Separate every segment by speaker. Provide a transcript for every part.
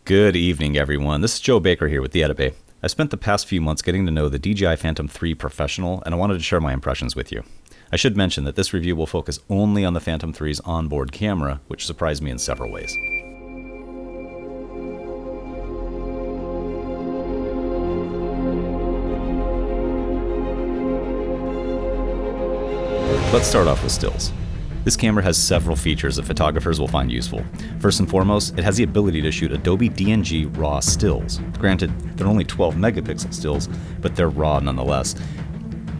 Speaker 1: Good evening, everyone. This is Joe Baker here with the Adobe. I spent the past few months getting to know the DJI Phantom 3 Professional, and I wanted to share my impressions with you. I should mention that this review will focus only on the Phantom 3's onboard camera, which surprised me in several ways. Let's start off with stills. This camera has several features that photographers will find useful. First and foremost, it has the ability to shoot Adobe DNG RAW stills. Granted, they're only 12 megapixel stills, but they're RAW nonetheless.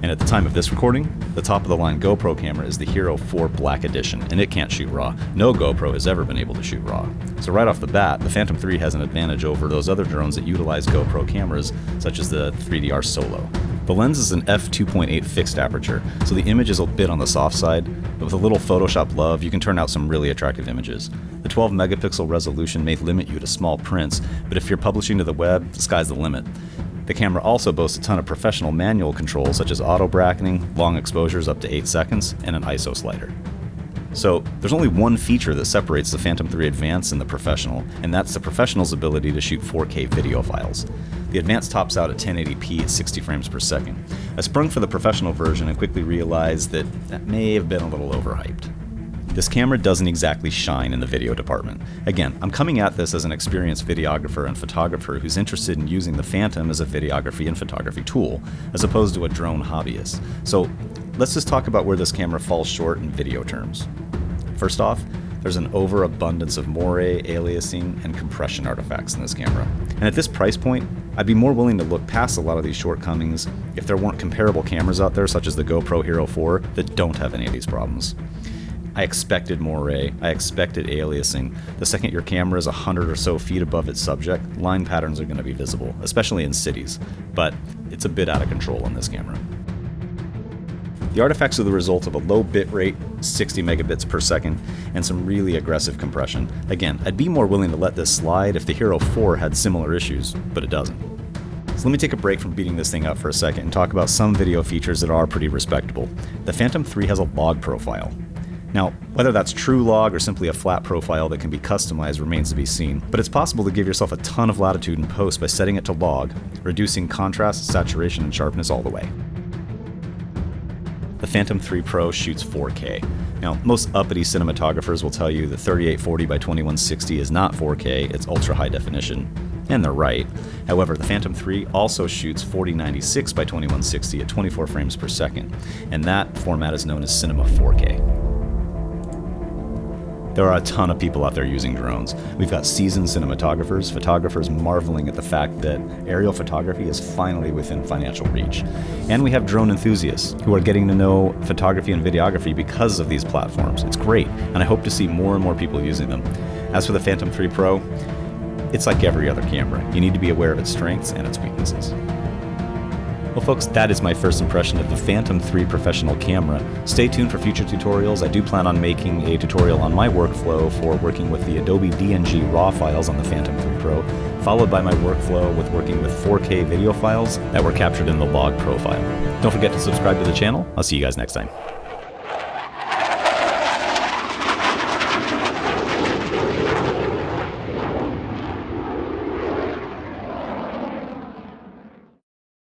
Speaker 1: And at the time of this recording, the top-of-the-line GoPro camera is the Hero 4 Black Edition, and it can't shoot RAW. No GoPro has ever been able to shoot RAW. So right off the bat, the Phantom 3 has an advantage over those other drones that utilize GoPro cameras, such as the 3DR Solo. The lens is an f2.8 fixed aperture, so the image is a bit on the soft side, but with a little Photoshop love, you can turn out some really attractive images. The 12 megapixel resolution may limit you to small prints, but if you're publishing to the web, the sky's the limit. The camera also boasts a ton of professional manual controls such as auto bracketing, long exposures up to 8 seconds, and an ISO slider. So there's only one feature that separates the Phantom 3 Advanced and the Professional, and that's the Professional's ability to shoot 4K video files. The Advanced tops out at 1080p at 60 frames per second. I sprung for the Professional version and quickly realized that may have been a little overhyped. This camera doesn't exactly shine in the video department. Again, I'm coming at this as an experienced videographer and photographer who's interested in using the Phantom as a videography and photography tool, as opposed to a drone hobbyist. So let's just talk about where this camera falls short in video terms. First off, there's an overabundance of moire, aliasing, and compression artifacts in this camera. And at this price point, I'd be more willing to look past a lot of these shortcomings if there weren't comparable cameras out there, such as the GoPro Hero 4, that don't have any of these problems. I expected moire, I expected aliasing. The second your camera is 100 or so feet above its subject, line patterns are going to be visible, especially in cities, but it's a bit out of control on this camera. The artifacts are the result of a low bitrate, 60 megabits per second, and some really aggressive compression. Again, I'd be more willing to let this slide if the Hero 4 had similar issues, but it doesn't. So let me take a break from beating this thing up for a second and talk about some video features that are pretty respectable. The Phantom 3 has a log profile. Now, whether that's true log or simply a flat profile that can be customized remains to be seen, but it's possible to give yourself a ton of latitude in post by setting it to log, reducing contrast, saturation, and sharpness all the way. The Phantom 3 Pro shoots 4K. Now, most uppity cinematographers will tell you that 3840 by 2160 is not 4K, it's ultra high definition. And they're right. However, the Phantom 3 also shoots 4096 by 2160 at 24 frames per second, and that format is known as Cinema 4K. There are a ton of people out there using drones. We've got seasoned cinematographers, photographers marveling at the fact that aerial photography is finally within financial reach. And we have drone enthusiasts who are getting to know photography and videography because of these platforms. It's great, and I hope to see more and more people using them. As for the Phantom 3 Pro, it's like every other camera. You need to be aware of its strengths and its weaknesses. Well folks, that is my first impression of the Phantom 3 Professional camera. Stay tuned for future tutorials. I do plan on making a tutorial on my workflow for working with the Adobe DNG RAW files on the Phantom 3 Pro, followed by my workflow with working with 4K video files that were captured in the log profile. Don't forget to subscribe to the channel. I'll see you guys next time.